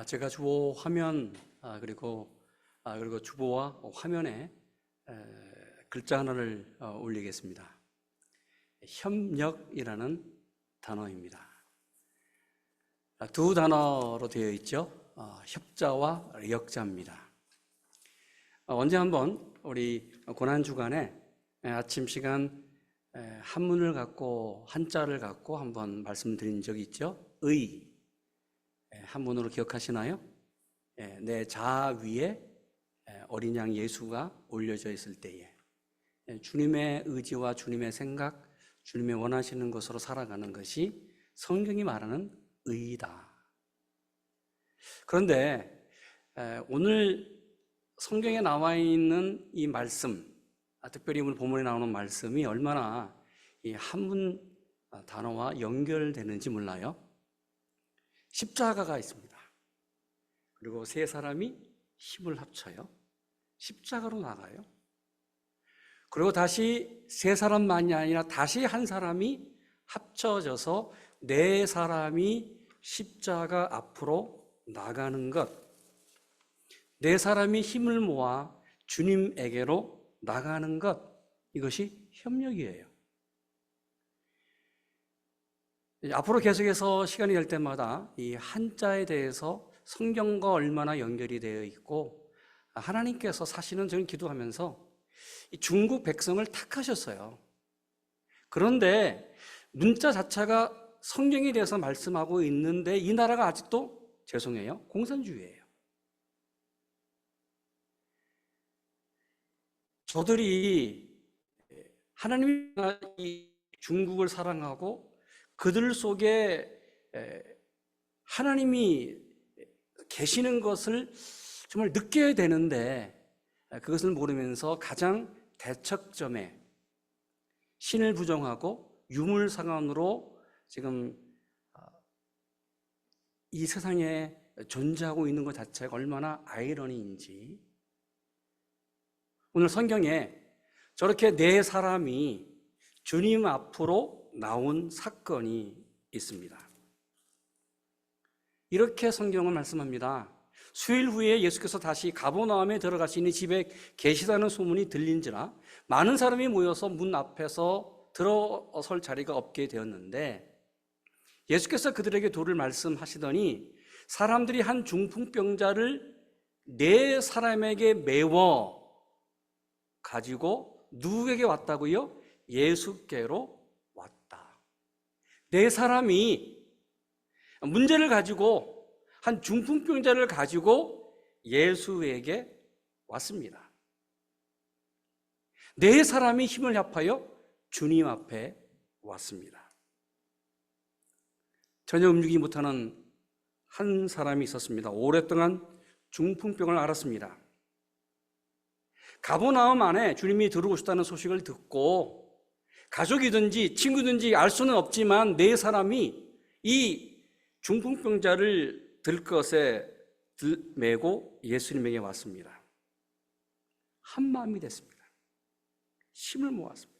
제가 주보 화면 그리고 주보와 화면에 글자 하나를 올리겠습니다. 협력이라는 단어입니다. 두 단어로 되어 있죠. 협자와 역자입니다. 언제 한번 우리 고난주간에 아침 시간 한문을 갖고 한자를 갖고 한번 말씀드린 적이 있죠. 의 한문으로 기억하시나요? 내 자아 위에 어린 양 예수가 올려져 있을 때에 주님의 의지와 주님의 생각, 주님의 원하시는 것으로 살아가는 것이 성경이 말하는 의이다. 그런데 오늘 성경에 나와 있는 이 말씀, 특별히 오늘 본문에 나오는 말씀이 얼마나 이 한문 단어와 연결되는지 몰라요. 십자가가 있습니다. 그리고 세 사람이 힘을 합쳐요. 십자가로 나가요. 그리고 다시 세 사람만이 아니라 다시 한 사람이 합쳐져서 네 사람이 십자가 앞으로 나가는 것, 네 사람이 힘을 모아 주님에게로 나가는 것, 이것이 협력이에요. 앞으로 계속해서 시간이 될 때마다 이 한자에 대해서 성경과 얼마나 연결이 되어 있고, 하나님께서 사실은 저는 기도하면서 중국 백성을 택하셨어요. 그런데 문자 자체가 성경에 대해서 말씀하고 있는데 이 나라가 아직도 죄송해요, 공산주의예요. 저들이 하나님이 이 중국을 사랑하고 그들 속에 하나님이 계시는 것을 정말 느껴야 되는데 그것을 모르면서 가장 대척점에 신을 부정하고 유물상언으로 지금 이 세상에 존재하고 있는 것 자체가 얼마나 아이러니인지, 오늘 성경에 저렇게 네 사람이 주님 앞으로 나온 사건이 있습니다. 이렇게 성경은 말씀합니다. 수일 후에 예수께서 다시 가버나움에 들어가시니 집에 계시다는 소문이 들린지라 많은 사람이 모여서 문 앞에서 들어설 자리가 없게 되었는데, 예수께서 그들에게 도를 말씀하시더니 사람들이 한 중풍병자를 네 사람에게 메워 가지고 누구에게 왔다고요? 예수께로 왔다. 네 사람이 문제를 가지고, 한 중풍병자를 가지고 예수에게 왔습니다. 네 사람이 힘을 합하여 주님 앞에 왔습니다. 전혀 움직이지 못하는 한 사람이 있었습니다. 오랫동안 중풍병을 앓았습니다. 가버나움 안에 주님이 들어오셨다는 소식을 듣고 가족이든지 친구든지 알 수는 없지만 네 사람이 이 중풍병자를 들것에 메고 예수님에게 왔습니다. 한 마음이 됐습니다. 힘을 모았습니다.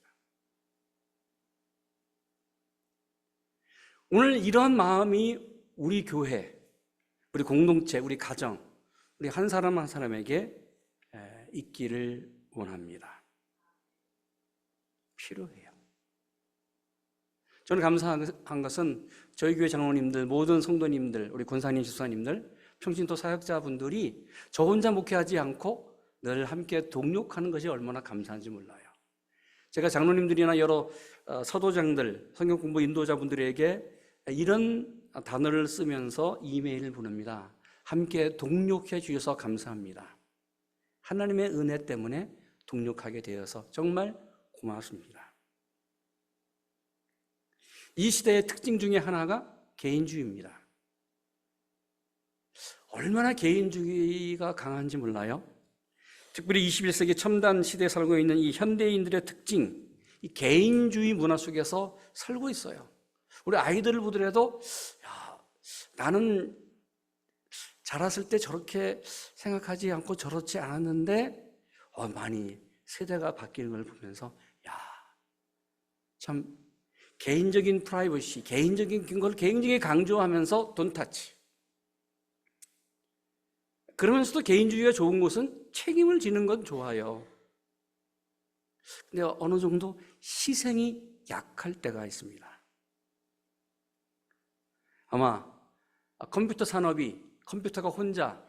오늘 이런 마음이 우리 교회, 우리 공동체, 우리 가정, 우리 한 사람 한 사람에게 있기를 원합니다. 필요해요. 저는 감사한 것은 저희 교회 장로님들, 모든 성도님들, 우리 권사님, 집사님들, 평신도 사역자분들이 저 혼자 목회하지 않고 늘 함께 동력하는 것이 얼마나 감사한지 몰라요. 제가 장로님들이나 여러 서도장들, 성경 공부 인도자분들에게 이런 단어를 쓰면서 이메일을 보냅니다. 함께 동력해 주셔서 감사합니다. 하나님의 은혜 때문에 동력하게 되어서 정말 고맙습니다. 이 시대의 특징 중에 하나가 개인주의입니다. 얼마나 개인주의가 강한지 몰라요? 특별히 21세기 첨단 시대에 살고 있는 이 현대인들의 특징, 이 개인주의 문화 속에서 살고 있어요. 우리 아이들을 보더라도 나는 자랐을 때 저렇게 생각하지 않고 저렇지 않았는데 많이 세대가 바뀌는 걸 보면서 참 개인적인 프라이버시, 개인적인 걸 굉장히 강조하면서 돈 타치. 그러면서도 개인주의가 좋은 것은 책임을 지는 건 좋아요. 근데 어느 정도 희생이 약할 때가 있습니다. 아마 컴퓨터 산업이 컴퓨터가 혼자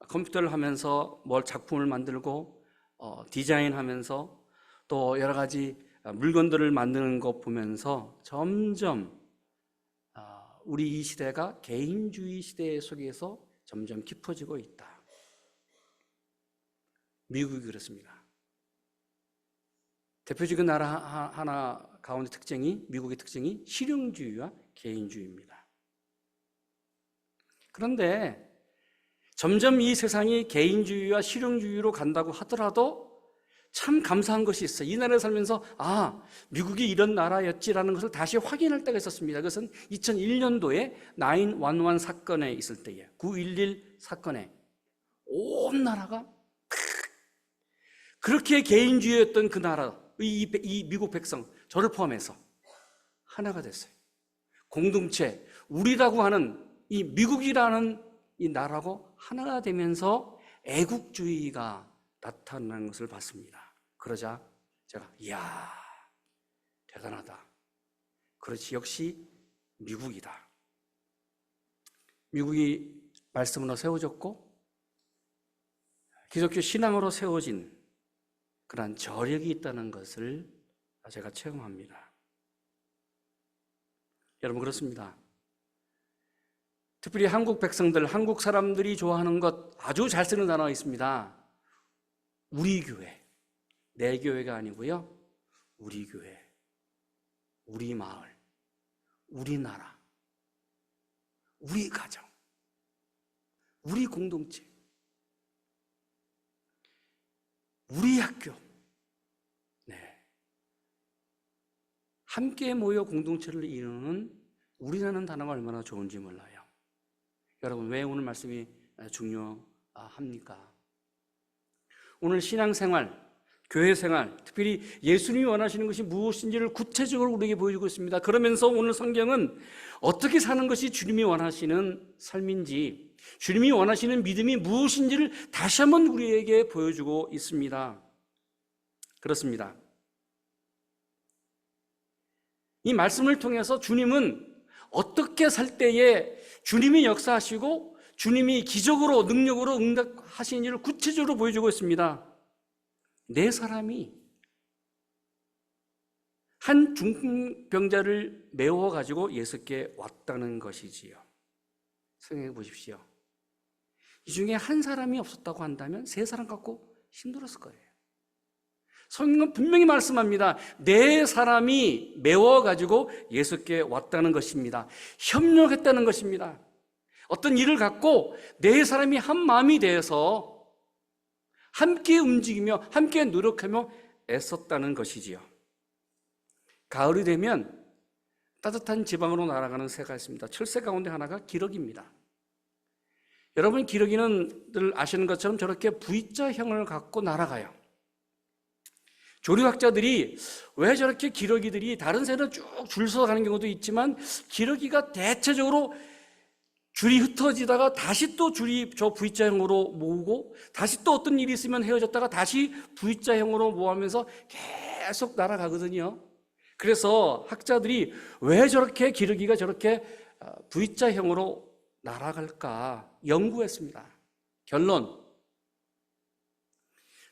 컴퓨터를 하면서 뭘 작품을 만들고 디자인하면서 또 여러 가지 물건들을 만드는 것 보면서 점점 우리 이 시대가 개인주의 시대 속에서 점점 깊어지고 있다. 미국이 그렇습니다. 대표적인 나라 하나 가운데 미국의 특징이 실용주의와 개인주의입니다. 그런데 점점 이 세상이 개인주의와 실용주의로 간다고 하더라도 참 감사한 것이 있어요. 이 나라에 살면서 미국이 이런 나라였지라는 것을 다시 확인할 때가 있었습니다. 그것은 2001년도에 911 사건에 있을 때에 911 사건에 온 나라가 그렇게 개인주의였던 그 나라, 이 미국 백성, 저를 포함해서 하나가 됐어요. 공동체, 우리라고 하는 이 미국이라는 이 나라고 하나가 되면서 애국주의가 나타나는 것을 봤습니다. 그러자 제가 이야 대단하다. 그렇지, 역시 미국이다. 미국이 말씀으로 세워졌고 기독교 신앙으로 세워진 그러한 저력이 있다는 것을 제가 체험합니다. 여러분 그렇습니다. 특별히 한국 백성들, 한국 사람들이 좋아하는 것 아주 잘 쓰는 단어가 있습니다. 우리 교회. 내 교회가 아니고요. 우리 교회, 우리 마을, 우리 나라, 우리 가정, 우리 공동체, 우리 학교. 네. 함께 모여 공동체를 이루는 우리라는 단어가 얼마나 좋은지 몰라요. 여러분, 왜 오늘 말씀이 중요합니까? 오늘 신앙생활, 교회생활, 특별히 예수님이 원하시는 것이 무엇인지를 구체적으로 우리에게 보여주고 있습니다. 그러면서 오늘 성경은 어떻게 사는 것이 주님이 원하시는 삶인지, 주님이 원하시는 믿음이 무엇인지를 다시 한번 우리에게 보여주고 있습니다. 그렇습니다. 이 말씀을 통해서 주님은 어떻게 살 때에 주님이 역사하시고 주님이 기적으로 능력으로 응답하시는 일을 구체적으로 보여주고 있습니다. 네 사람이 한 중풍병자를 메워가지고 예수께 왔다는 것이지요. 생각해 보십시오. 이 중에 한 사람이 없었다고 한다면 세 사람 갖고 힘들었을 거예요. 성경은 분명히 말씀합니다. 네 사람이 메워가지고 예수께 왔다는 것입니다. 협력했다는 것입니다. 어떤 일을 갖고 네 사람이 한 마음이 되어서 함께 움직이며 함께 노력하며 애썼다는 것이지요. 가을이 되면 따뜻한 지방으로 날아가는 새가 있습니다. 철새 가운데 하나가 기러기입니다. 여러분, 기러기는 늘 아시는 것처럼 저렇게 V자형을 갖고 날아가요. 조류학자들이 왜 저렇게 기러기들이 다른 새는 쭉 줄 서서 가는 경우도 있지만 기러기가 대체적으로 줄이 흩어지다가 다시 또 줄이 저 V자형으로 모으고 다시 또 어떤 일이 있으면 헤어졌다가 다시 V자형으로 모으면서 계속 날아가거든요. 그래서 학자들이 왜 저렇게 기러기가 저렇게 V자형으로 날아갈까 연구했습니다. 결론,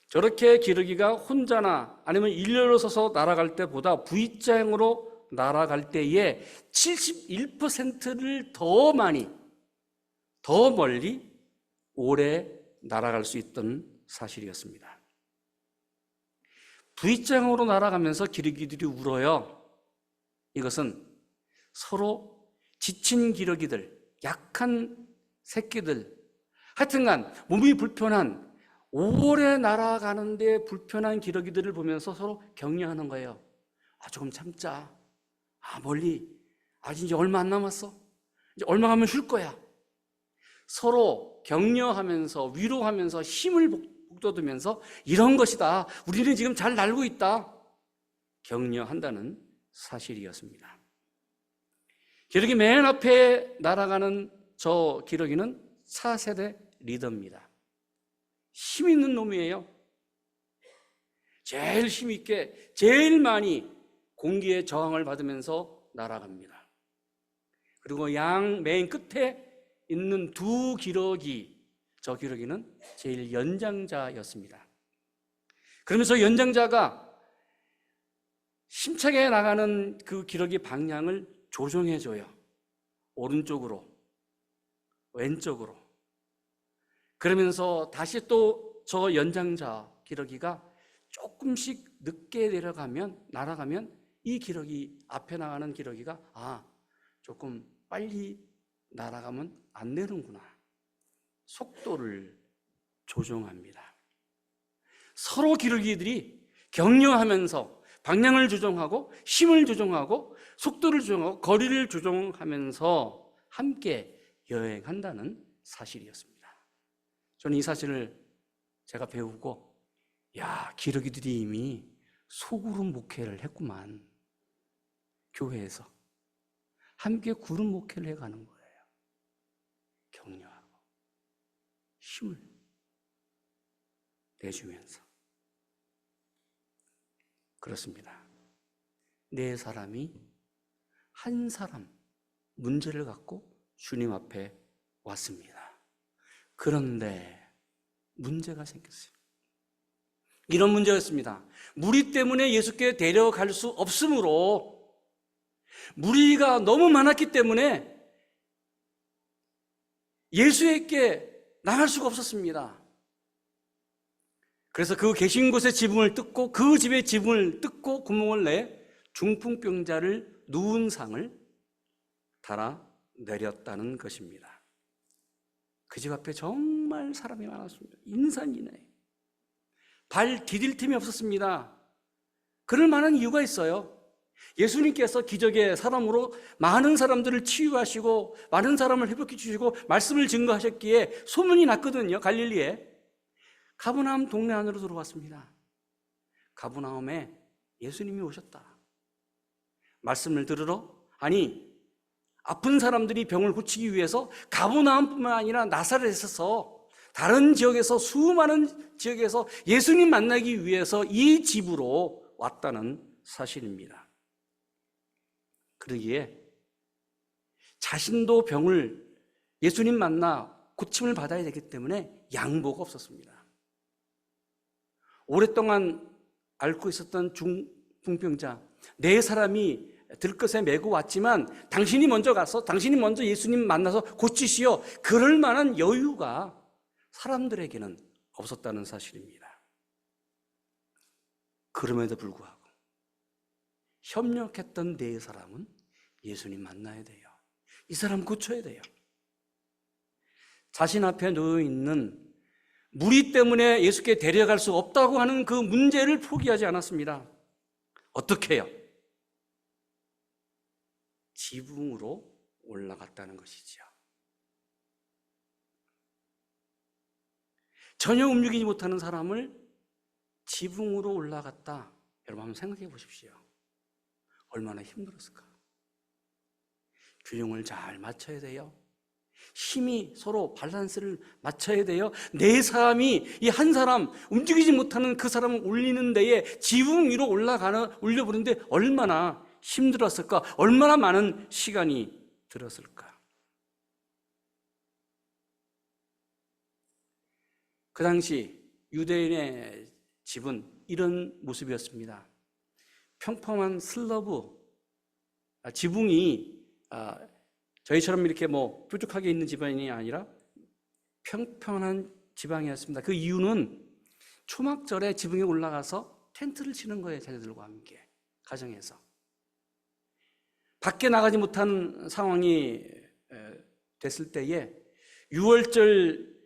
저렇게 기러기가 혼자나 아니면 일렬로 서서 날아갈 때보다 V자형으로 날아갈 때에 71%를 더 많이 더 멀리 오래 날아갈 수 있던 사실이었습니다. V자형으로 날아가면서 기러기들이 울어요. 이것은 서로 지친 기러기들, 약한 새끼들, 하여튼간 몸이 불편한, 오래 날아가는데 불편한 기러기들을 보면서 서로 격려하는 거예요. 조금 참자. 멀리. 이제 얼마 안 남았어. 이제 얼마 가면 쉴 거야. 서로 격려하면서 위로하면서 힘을 북돋으면서 이런 것이다. 우리는 지금 잘 날고 있다. 격려한다는 사실이었습니다. 기러기 맨 앞에 날아가는 저 기러기는 4세대 리더입니다. 힘 있는 놈이에요. 제일 힘 있게 제일 많이 공기의 저항을 받으면서 날아갑니다. 그리고 양 맨 끝에 있는 두 기러기, 저 기러기는 제일 연장자였습니다. 그러면서 연장자가 힘차게 나가는 그 기러기 방향을 조정해줘요. 오른쪽으로, 왼쪽으로. 그러면서 다시 또 저 연장자 기러기가 조금씩 늦게 날아가면 이 기러기, 앞에 나가는 기러기가 조금 빨리 날아가면 안 되는구나. 속도를 조정합니다. 서로 기러기들이 격려하면서 방향을 조정하고 힘을 조정하고 속도를 조정하고 거리를 조정하면서 함께 여행한다는 사실이었습니다. 저는 이 사실을 제가 배우고 기러기들이 이미 소그룹 목회를 했구만. 교회에서 함께 그룹 목회를 해가는 거예요. 격려하고 힘을 내주면서. 그렇습니다. 네 사람이 한 사람 문제를 갖고 주님 앞에 왔습니다. 그런데 문제가 생겼어요. 이런 문제였습니다. 무리 때문에 예수께 데려갈 수 없으므로, 무리가 너무 많았기 때문에 예수에게 나갈 수가 없었습니다. 그래서 그 계신 곳의 지붕을 뜯고, 그 집의 지붕을 뜯고 구멍을 내 중풍병자를 누운 상을 달아 내렸다는 것입니다. 그 집 앞에 정말 사람이 많았습니다. 인산이네. 발 디딜 틈이 없었습니다. 그럴 만한 이유가 있어요. 예수님께서 기적의 사람으로 많은 사람들을 치유하시고 많은 사람을 회복해 주시고 말씀을 증거하셨기에 소문이 났거든요. 갈릴리에. 가버나움 동네 안으로 들어왔습니다. 가버나움에 예수님이 오셨다. 말씀을 들으러? 아니, 아픈 사람들이 병을 고치기 위해서 가버나움뿐만 아니라 나사렛에서 다른 지역에서, 수많은 지역에서 예수님 만나기 위해서 이 집으로 왔다는 사실입니다. 그러기에 자신도 병을 예수님 만나 고침을 받아야 되기 때문에 양보가 없었습니다. 오랫동안 앓고 있었던 중풍병자 네 사람이 들것에 메고 왔지만 당신이 먼저 가서, 당신이 먼저 예수님 만나서 고치시오, 그럴 만한 여유가 사람들에게는 없었다는 사실입니다. 그럼에도 불구하고 협력했던 네 사람은 예수님 만나야 돼요. 이 사람 고쳐야 돼요. 자신 앞에 놓여있는 무리 때문에 예수께 데려갈 수 없다고 하는 그 문제를 포기하지 않았습니다. 어떻게 해요? 지붕으로 올라갔다는 것이지요. 전혀 움직이지 못하는 사람을 지붕으로 올라갔다. 여러분 한번 생각해 보십시오. 얼마나 힘들었을까? 균형을 잘 맞춰야 돼요. 힘이 서로 밸런스를 맞춰야 돼요. 네 사람이 이 한 사람, 움직이지 못하는 그 사람을 올리는 데에 지붕 위로 올려보는데 얼마나 힘들었을까? 얼마나 많은 시간이 들었을까? 그 당시 유대인의 집은 이런 모습이었습니다. 평평한 슬러브, 지붕이 저희처럼 이렇게 뾰족하게 있는 집안이 아니라 평평한 지방이었습니다. 그 이유는 초막절에 지붕에 올라가서 텐트를 치는 거예요. 자녀들과 함께 가정에서. 밖에 나가지 못한 상황이 됐을 때에 유월절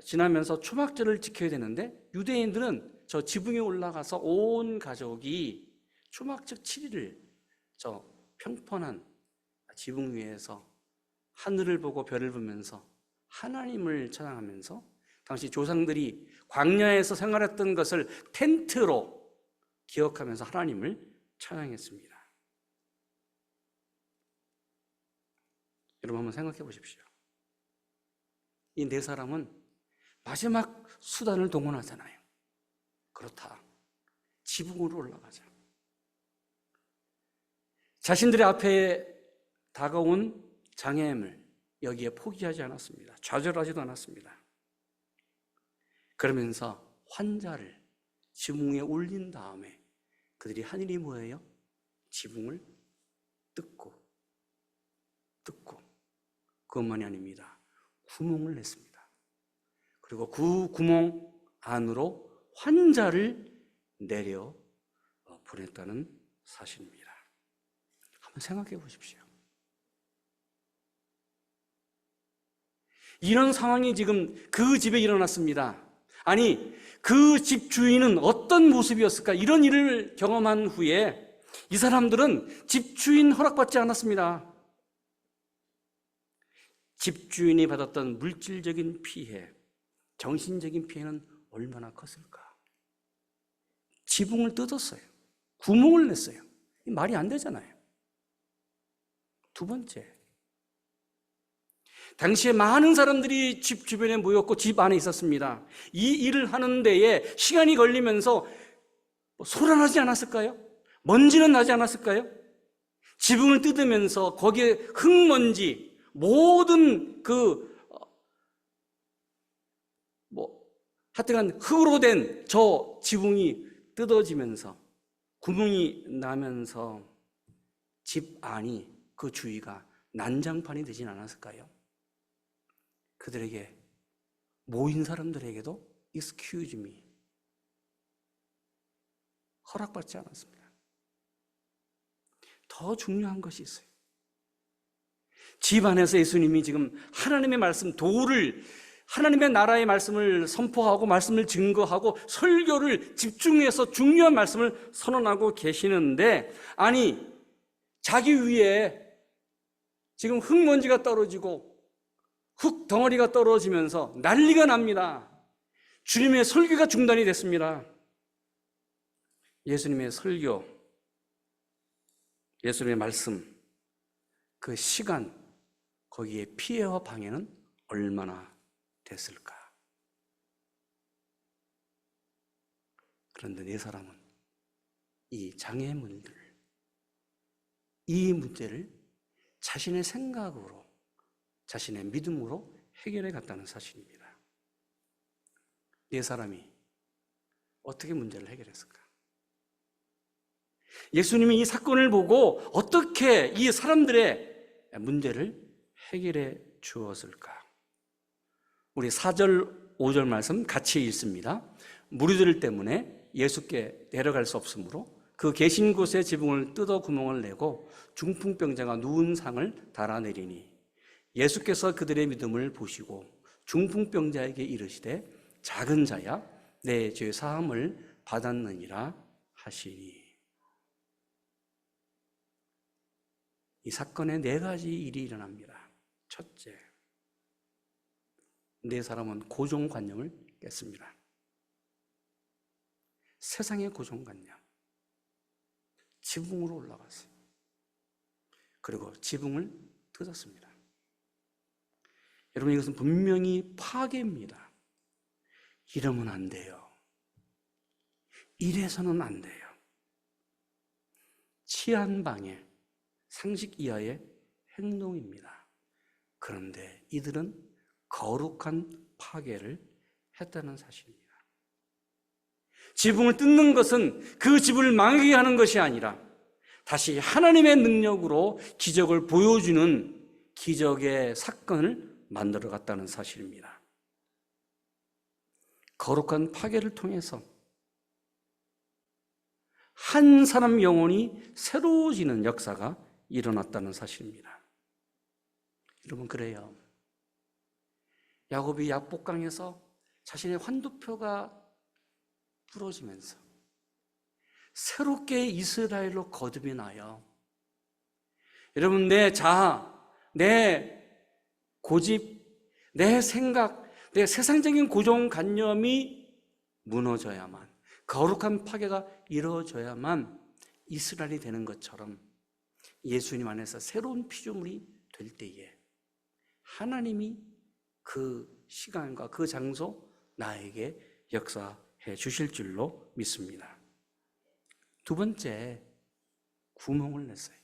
지나면서 초막절을 지켜야 되는데 유대인들은 저 지붕에 올라가서 온 가족이 초막절 7일을 저 평평한 지붕 위에서 하늘을 보고 별을 보면서 하나님을 찬양하면서 당시 조상들이 광야에서 생활했던 것을 텐트로 기억하면서 하나님을 찬양했습니다. 여러분 한번 생각해 보십시오. 이 네 사람은 마지막 수단을 동원하잖아요. 그렇다. 지붕으로 올라가자. 자신들의 앞에 다가온 장애물 여기에 포기하지 않았습니다. 좌절하지도 않았습니다. 그러면서 환자를 지붕 위에 올린 다음에 그들이 한 일이 뭐예요? 지붕을 뜯고 그것만이 아닙니다. 구멍을 냈습니다. 그리고 그 구멍 안으로 환자를 내려 보냈다는 사실입니다. 한번 생각해 보십시오. 이런 상황이 지금 그 집에 일어났습니다. 아니, 그 집 주인은 어떤 모습이었을까? 이런 일을 경험한 후에 이 사람들은 집주인 허락받지 않았습니다. 집주인이 받았던 물질적인 피해, 정신적인 피해는 얼마나 컸을까? 지붕을 뜯었어요. 구멍을 냈어요. 말이 안 되잖아요. 두 번째, 당시에 많은 사람들이 집 주변에 모였고 집 안에 있었습니다. 이 일을 하는 데에 시간이 걸리면서 소란하지 않았을까요? 먼지는 나지 않았을까요? 지붕을 뜯으면서 거기에 흙먼지, 모든 하여튼간 흙으로 된 저 지붕이 뜯어지면서 구멍이 나면서 집 안이 그 주위가 난장판이 되진 않았을까요? 그들에게 모인 사람들에게도 excuse me 허락받지 않았습니다. 더 중요한 것이 있어요. 집 안에서 예수님이 지금 하나님의 말씀, 하나님의 나라의 말씀을 선포하고 말씀을 증거하고 설교를 집중해서 중요한 말씀을 선언하고 계시는데, 아니 자기 위에 지금 흙먼지가 떨어지고 흙 덩어리가 떨어지면서 난리가 납니다. 주님의 설교가 중단이 됐습니다. 예수님의 설교, 예수님의 말씀, 그 시간, 거기에 피해와 방해는 얼마나 됐을까? 그런데 네 사람은 이 장애물들, 이 문제를 자신의 생각으로, 자신의 믿음으로 해결해 갔다는 사실입니다. 네 사람이 어떻게 문제를 해결했을까? 예수님이 이 사건을 보고 어떻게 이 사람들의 문제를 해결해 주었을까? 우리 4절, 5절 말씀 같이 읽습니다. 무리들 때문에 예수께 내려갈 수 없으므로 그 계신 곳에 지붕을 뜯어 구멍을 내고 중풍병자가 누운 상을 달아내리니 예수께서 그들의 믿음을 보시고 중풍병자에게 이르시되 작은 자야 내 죄 사함을 받았느니라 하시니. 이 사건에 4가지 일이 일어납니다. 첫째, 네 사람은 고정관념을 깼습니다. 세상의 고정관념. 지붕으로 올라갔어요. 그리고 지붕을 뜯었습니다. 여러분, 이것은 분명히 파괴입니다. 이러면 안 돼요. 이래서는 안 돼요. 치안방해, 상식 이하의 행동입니다. 그런데 이들은 거룩한 파괴를 했다는 사실입니다. 지붕을 뜯는 것은 그 집을 망하게 하는 것이 아니라 다시 하나님의 능력으로 기적을 보여주는 기적의 사건을 만들어 갔다는 사실입니다. 거룩한 파괴를 통해서 한 사람 영혼이 새로워지는 역사가 일어났다는 사실입니다. 여러분, 그래요. 야곱이 야복강에서 자신의 환도표가 부러지면서 새롭게 이스라엘로 거듭이 나요. 여러분, 내 자아, 내 고집, 내 생각, 내 세상적인 고정관념이 무너져야만, 거룩한 파괴가 이루어져야만 이스라엘이 되는 것처럼 예수님 안에서 새로운 피조물이 될 때에 하나님이 그 시간과 그 장소, 나에게 역사해 주실 줄로 믿습니다. 두 번째, 구멍을 냈어요.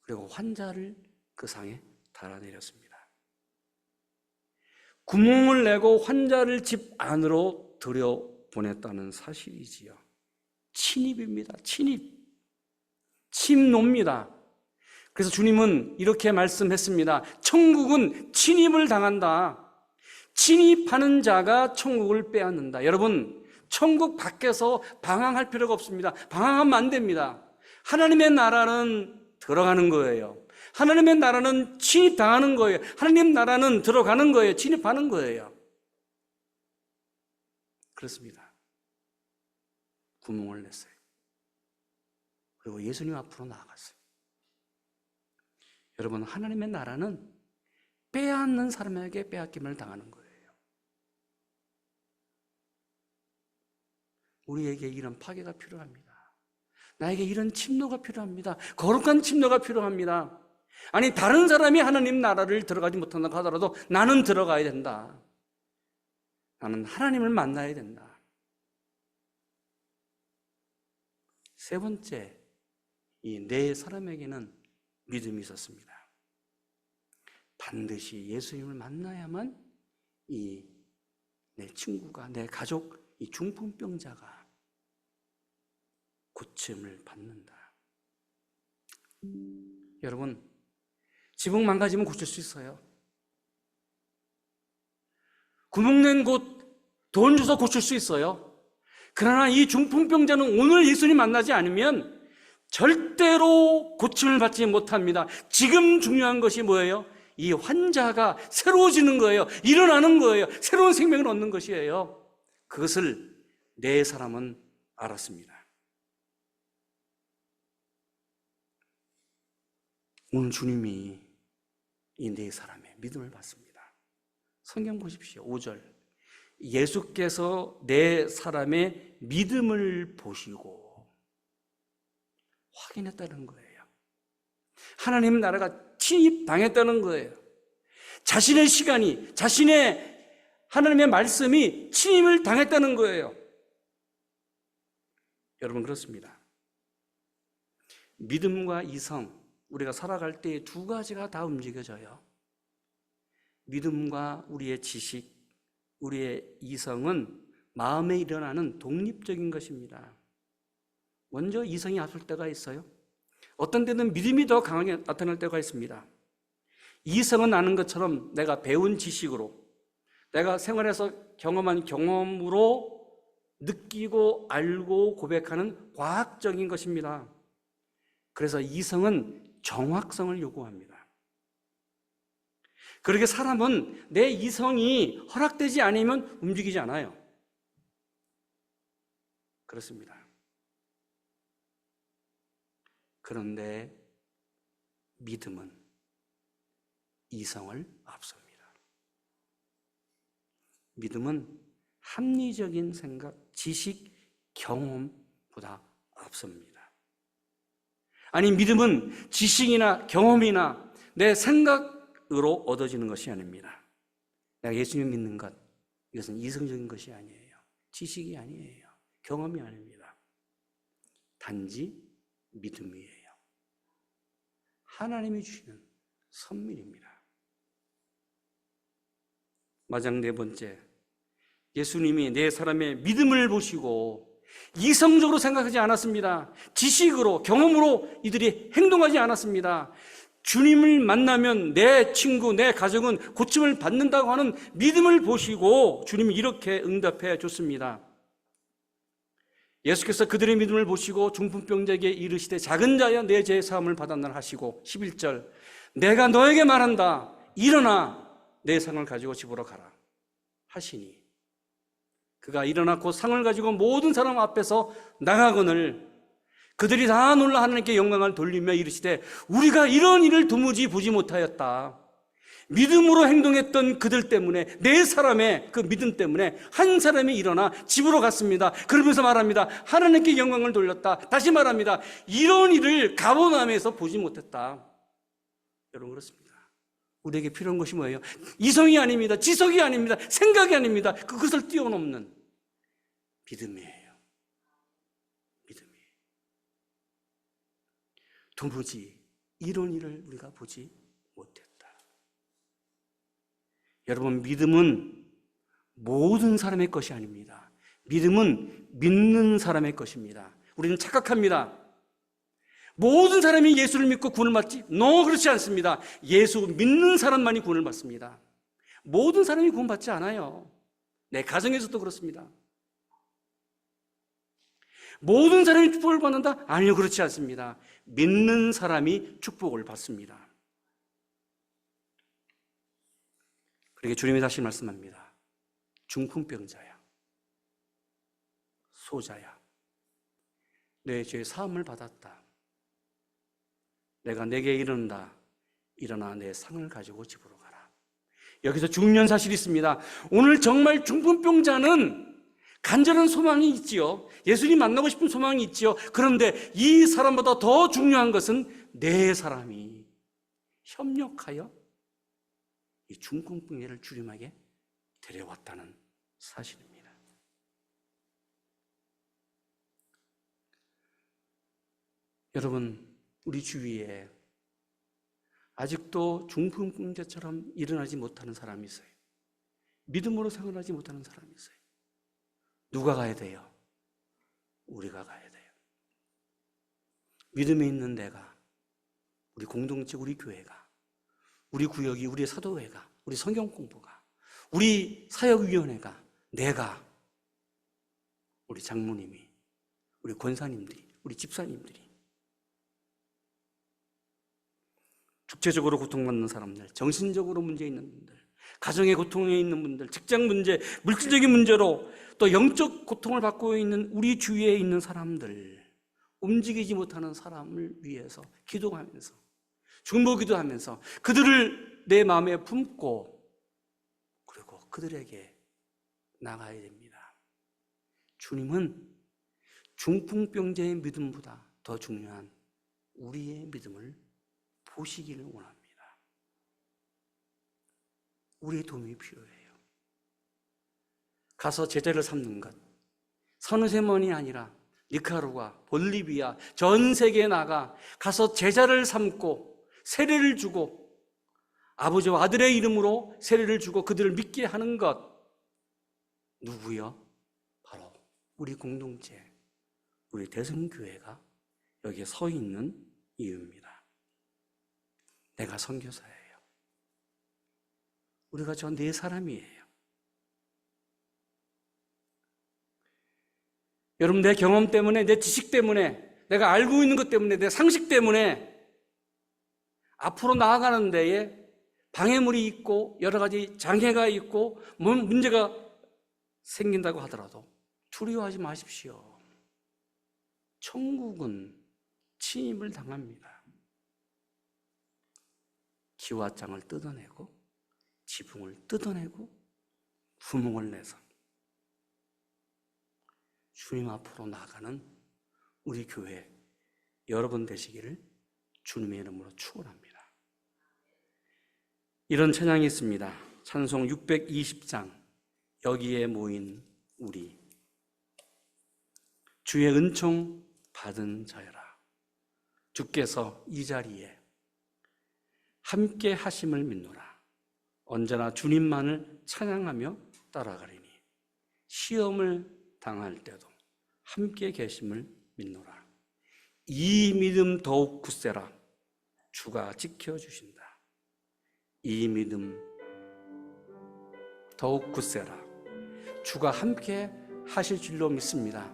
그리고 환자를 그 상에 달아내렸습니다. 구멍을 내고 환자를 집 안으로 들여보냈다는 사실이지요. 침입입니다. 침노입니다. 그래서 주님은 이렇게 말씀했습니다. 천국은 침입을 당한다. 침입하는 자가 천국을 빼앗는다. 여러분, 천국 밖에서 방황할 필요가 없습니다. 방황하면 안 됩니다. 하나님의 나라는 들어가는 거예요. 하나님의 나라는 침입당하는 거예요. 하나님 나라는 들어가는 거예요. 침입하는 거예요. 그렇습니다. 구멍을 냈어요. 그리고 예수님 앞으로 나아갔어요. 여러분, 하나님의 나라는 빼앗는 사람에게 빼앗김을 당하는 거예요. 우리에게 이런 파괴가 필요합니다. 나에게 이런 침노가 필요합니다. 거룩한 침노가 필요합니다. 아니, 다른 사람이 하나님 나라를 들어가지 못한다고 하더라도 나는 들어가야 된다. 나는 하나님을 만나야 된다. 세 번째, 이 네 사람에게는 믿음이 있었습니다. 반드시 예수님을 만나야만 이 내 친구가, 내 가족, 이 중풍병자가 고침을 받는다. 여러분, 지붕 망가지면 고칠 수 있어요. 구멍낸 곳 돈 줘서 고칠 수 있어요. 그러나 이 중풍병자는 오늘 예수님 만나지 않으면 절대로 고침을 받지 못합니다. 지금 중요한 것이 뭐예요? 이 환자가 새로워지는 거예요. 일어나는 거예요. 새로운 생명을 얻는 것이에요. 그것을 네 사람은 알았습니다. 오늘 주님이 이 네 사람의 믿음을 받습니다. 성경 보십시오. 5절. 예수께서 네 사람의 믿음을 보시고 확인했다는 거예요. 하나님 나라가 침입당했다는 거예요. 자신의 시간이, 자신의 하나님의 말씀이 침입을 당했다는 거예요. 여러분, 그렇습니다. 믿음과 이성, 우리가 살아갈 때 두 가지가 다 움직여져요. 믿음과 우리의 지식, 우리의 이성은 마음에 일어나는 독립적인 것입니다. 먼저 이성이 앞설 때가 있어요. 어떤 때는 믿음이 더 강하게 나타날 때가 있습니다. 이성은 아는 것처럼 내가 배운 지식으로, 내가 생활에서 경험한 경험으로 느끼고 알고 고백하는 과학적인 것입니다. 그래서 이성은 정확성을 요구합니다. 그렇게 사람은 내 이성이 허락되지 않으면 움직이지 않아요. 그렇습니다. 그런데 믿음은 이성을 앞섭니다. 믿음은 합리적인 생각, 지식, 경험보다 앞섭니다. 아니, 믿음은 지식이나 경험이나 내 생각으로 얻어지는 것이 아닙니다. 내가 예수님 믿는 것, 이것은 이성적인 것이 아니에요. 지식이 아니에요. 경험이 아닙니다. 단지 믿음이에요. 하나님이 주시는 선물입니다. 마지막 네 번째, 예수님이 네 사람의 믿음을 보시고 이성적으로 생각하지 않았습니다. 지식으로, 경험으로 이들이 행동하지 않았습니다. 주님을 만나면 내 친구, 내 가족은 고침을 받는다고 하는 믿음을 보시고 주님이 이렇게 응답해 줬습니다. 예수께서 그들의 믿음을 보시고 중풍병자에게 이르시되 작은 자여 내 죄의 사함을 받았나라 하시고 11절 내가 너에게 말한다 일어나 내 상을 가지고 집으로 가라 하시니 그가 일어나 곧 상을 가지고 모든 사람 앞에서 나가거늘 그들이 다 놀라 하나님께 영광을 돌리며 이르시되 우리가 이런 일을 도무지 보지 못하였다. 믿음으로 행동했던 그들 때문에 네 사람의 그 믿음 때문에 한 사람이 일어나 집으로 갔습니다. 그러면서 말합니다. 하나님께 영광을 돌렸다. 다시 말합니다. 이런 일을 가버나움에서 보지 못했다. 여러분 그렇습니다. 우리에게 필요한 것이 뭐예요? 이성이 아닙니다. 지성이 아닙니다. 생각이 아닙니다. 그것을 뛰어넘는 믿음이에요. 믿음이에요. 도무지 이런 일을 우리가 보지 못했다. 여러분, 믿음은 모든 사람의 것이 아닙니다. 믿음은 믿는 사람의 것입니다. 우리는 착각합니다. 모든 사람이 예수를 믿고 구원을 받지? 그렇지 않습니다. 예수 믿는 사람만이 구원을 받습니다. 모든 사람이 구원받지 않아요. 내 가정에서도 그렇습니다. 모든 사람이 축복을 받는다? 아니요, 그렇지 않습니다. 믿는 사람이 축복을 받습니다. 그러게 주님이 다시 말씀합니다. 중풍병자야, 소자야, 내 죄의 사함을 받았다. 내가 내게 이른다. 일어나 내 상을 가지고 집으로 가라. 여기서 중요한 사실이 있습니다. 오늘 정말 중풍병자는 간절한 소망이 있지요. 예수님 만나고 싶은 소망이 있지요. 그런데 이 사람보다 더 중요한 것은 네 사람이 협력하여 이 중풍병자를 주님에게 데려왔다는 사실입니다. 여러분, 우리 주위에 아직도 중풍병자처럼 일어나지 못하는 사람이 있어요. 믿음으로 생활하지 못하는 사람이 있어요. 누가 가야 돼요? 우리가 가야 돼요. 믿음에 있는 내가, 우리 공동체, 우리 교회가, 우리 구역이, 우리 사도회가, 우리 성경 공부가, 우리 사역위원회가, 내가, 우리 장모님이, 우리 권사님들이, 우리 집사님들이 육체적으로 고통받는 사람들, 정신적으로 문제 있는 분들, 가정의 고통에 있는 분들, 직장 문제, 물질적인 문제로 또 영적 고통을 받고 있는 우리 주위에 있는 사람들, 움직이지 못하는 사람을 위해서 기도하면서, 중보기도하면서 그들을 내 마음에 품고 그리고 그들에게 나가야 됩니다. 주님은 중풍병자의 믿음보다 더 중요한 우리의 믿음을 보시기를 원합니다. 우리의 도움이 필요해요. 가서 제자를 삼는 것, 서너세만이 아니라 니카라과, 볼리비아, 전 세계에 나가 가서 제자를 삼고 세례를 주고 아버지와 아들의 이름으로 세례를 주고 그들을 믿게 하는 것, 누구요? 바로 우리 공동체, 우리 대성교회가 여기에 서 있는 이유입니다. 내가 선교사예요. 우리가 저 네 사람이에요. 여러분, 내 경험 때문에, 내 지식 때문에, 내가 알고 있는 것 때문에, 내 상식 때문에 앞으로 나아가는 데에 방해물이 있고 여러 가지 장애가 있고 문제가 생긴다고 하더라도 두려워하지 마십시오. 천국은 침입을 당합니다. 기와장을 뜯어내고 지붕을 뜯어내고 구멍을 내서 주님 앞으로 나가는 우리 교회 여러분 되시기를 주님의 이름으로 축원합니다. 이런 찬양이 있습니다. 찬송 620장, 여기에 모인 우리, 주의 은총 받은 자여라. 주께서 이 자리에 함께 하심을 믿노라. 언제나 주님만을 찬양하며 따라가리니 시험을 당할 때도 함께 계심을 믿노라. 이 믿음 더욱 굳세라. 주가 지켜주신다. 이 믿음 더욱 굳세라. 주가 함께 하실 줄로 믿습니다.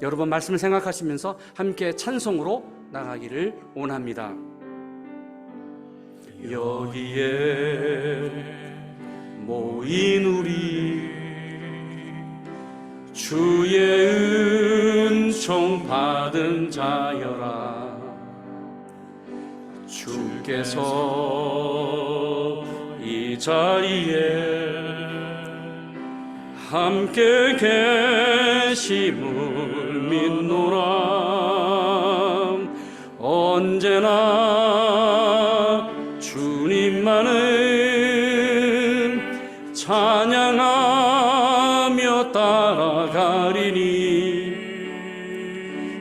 여러분, 말씀을 생각하시면서 함께 찬송으로 나가기를 원합니다. 여기에 모인 우리, 주의 은총 받은 자여라. 주께서 이 자리에 함께 계심을 믿노라. 언제나 주님만을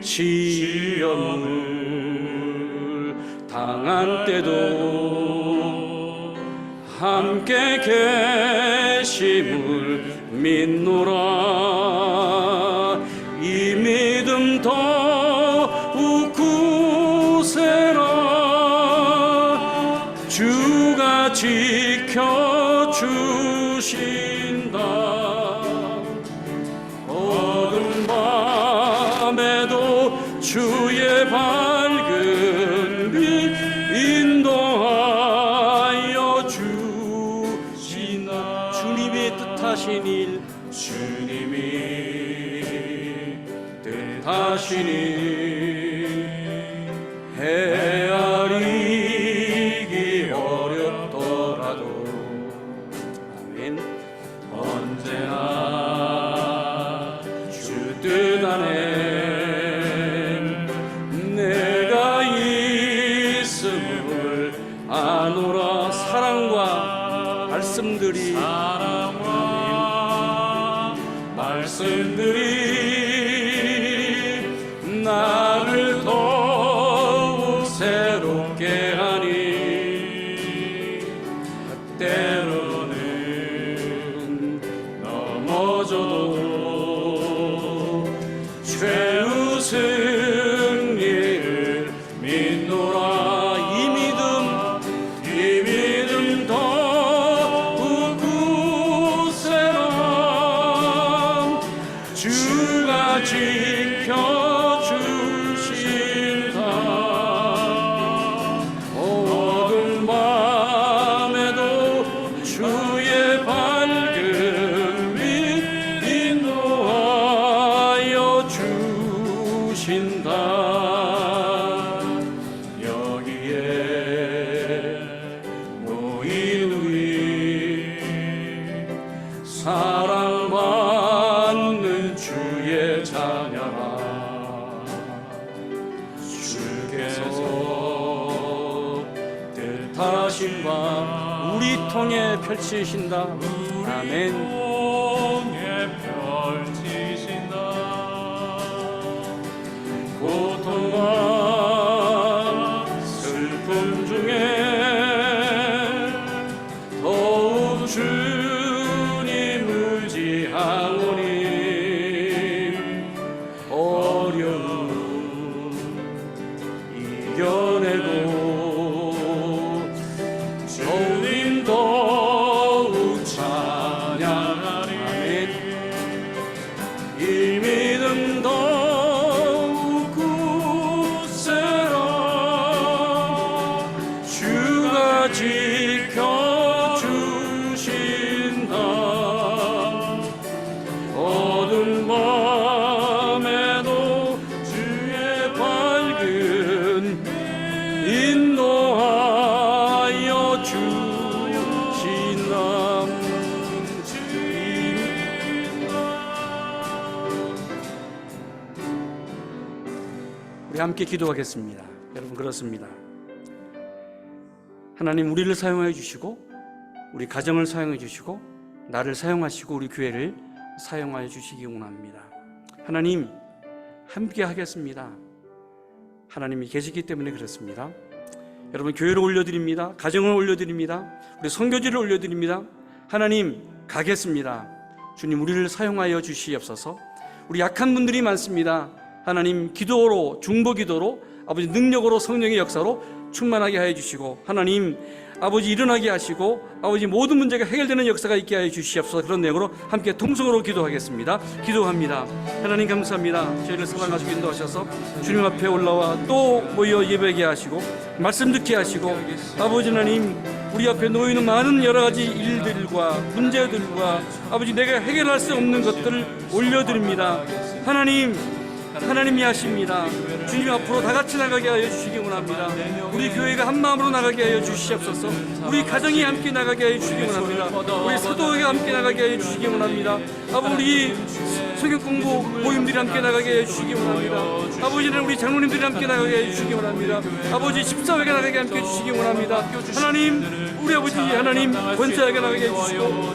시험을 당한 때도 함께 계심을 믿노라. 이 믿음 더욱 굳세라. 주가 지켜주신다. 어두운 밤에도 주의 밝은 빛 인도하여 주시나. 주님이 뜻하신 일, 주님이 뜻하신 일 헤아리기 어렵더라도 아멘. 언제나 주 뜻 안에 내가 있음을 아노라. 사랑과 말씀들이 나를 더욱 새롭게 하니. 때로는 넘어져도 최후 승리를 믿노라. 이 믿음 더욱 굳세라. 주가 지켜주신다. 어두운 밤에도 주의 밝은 빛 인도하여 주신다. 여기에 모인 우리 사랑받는 주의 자녀라. 주께서 뜻하신 밤 우리 통해 펼치신다. 아멘. 고통과 슬픔 중에 더욱 주님 의지하오니. 어려움 이겨내고 주님 더욱 찬양하리. 아멘. 이 믿음 더욱 굳세라. 주가 지켜주신다. 어두운 밤에도 주의 밝은 인도하여 주신다. 우리 함께 기도하겠습니다. 여러분, 그렇습니다. 하나님, 우리를 사용하여 주시고 우리 가정을 사용해 주시고 나를 사용하시고 우리 교회를 사용하여 주시기 원합니다. 하나님, 함께 하겠습니다. 하나님이 계시기 때문에 그렇습니다. 여러분, 교회를 올려드립니다. 가정을 올려드립니다. 우리 선교지를 올려드립니다. 하나님, 가겠습니다. 주님, 우리를 사용하여 주시옵소서. 우리 약한 분들이 많습니다. 하나님, 기도로, 중보기도로, 아버지 능력으로, 성령의 역사로 충만하게 하여 주시고, 하나님 아버지 일어나게 하시고, 아버지 모든 문제가 해결되는 역사가 있게 하여 주시옵소서. 그런 내용으로 함께 통성으로 기도하겠습니다. 기도합니다. 하나님, 감사합니다. 저희를 사랑하시고 인도하셔서 주님 앞에 올라와 또 모여 예배하게 하시고 말씀 듣게 하시고, 아버지 하나님, 우리 앞에 놓이는 많은 여러 가지 일들과 문제들과 아버지 내가 해결할 수 없는 것들을 올려드립니다. 하나님이 하십니다. 주님 앞으로 다 같이 나가게 하여 주시기 원합니다. 우리 교회가 한 마음으로 나가게 하여 주시옵소서. 우리 가정이 함께 나가게 하여 주시기 원합니다. 우리 사도가 함께 나가게 하여 주시기 원합니다. 아버지, 우리 성경 공부 모임들이 함께 나가게 하여 주시기 원합니다. 아버지는 우리 장로님들이 함께 나가게 하여 주시기 원합니다. 아버지, 집사회가 나가게 함께 해 주시기 원합니다. 하나님, 우리 아버지 하나님 권사회가 나가게 해 주시고,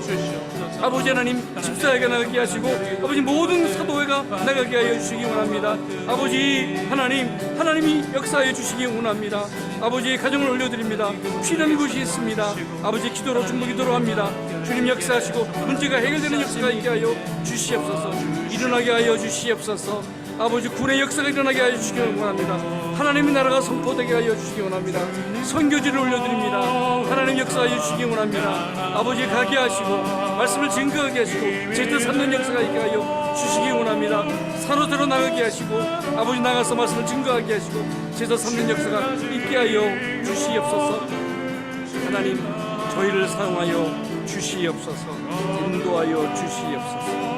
아버지 하나님 집사에게 나가게 하시고 아버지 모든 사도회가 나가게 하여 주시기 원합니다. 아버지 하나님, 하나님이 역사하여 주시기 원합니다. 아버지의 가정을 올려드립니다. 필요한 것이 있습니다. 아버지 기도로 중보기도로 합니다. 주님 역사하시고 문제가 해결되는 역사가 있게 하여 주시옵소서. 일어나게 하여 주시옵소서. 아버지 군의 역사가 일어나게 하여 주시기 원합니다. 하나님의 나라가 선포되게 하여 주시기 원합니다. 선교지를 올려드립니다. 하나님 역사하여 주시기 원합니다. 아버지 가게 하시고 말씀을 증거하게 하시고 제때 삼는 역사가 있게 하여 주시기 원합니다. 산호대로 나가게 하시고 아버지 나가서 말씀을 증거하게 하시고 제때 삼는 역사가 있게 하여 주시옵소서. 하나님 저희를 사용하여 주시옵소서. 인도하여 주시옵소서.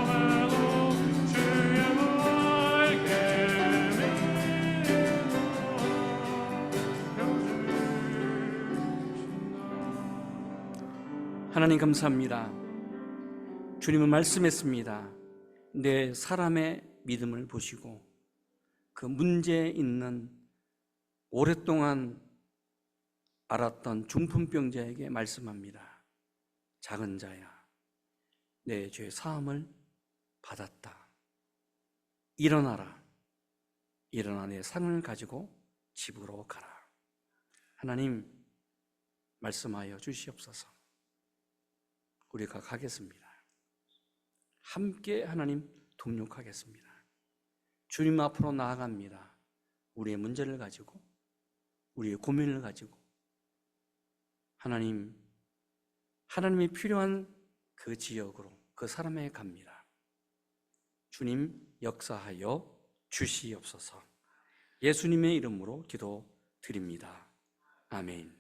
하나님 감사합니다. 주님은 말씀했습니다. 내 사람의 믿음을 보시고 그 문제 있는 오랫동안 앓았던 중풍병자에게 말씀합니다. 작은 자야, 내 죄 사함을 받았다. 일어나라. 일어나 내 상을 가지고 집으로 가라. 하나님 말씀하여 주시옵소서. 우리가 가겠습니다. 함께 하나님 동력하겠습니다. 주님 앞으로 나아갑니다. 우리의 문제를 가지고 우리의 고민을 가지고 하나님이 필요한 그 지역으로 그 사람에게 갑니다. 주님 역사하여 주시옵소서. 예수님의 이름으로 기도드립니다. 아멘.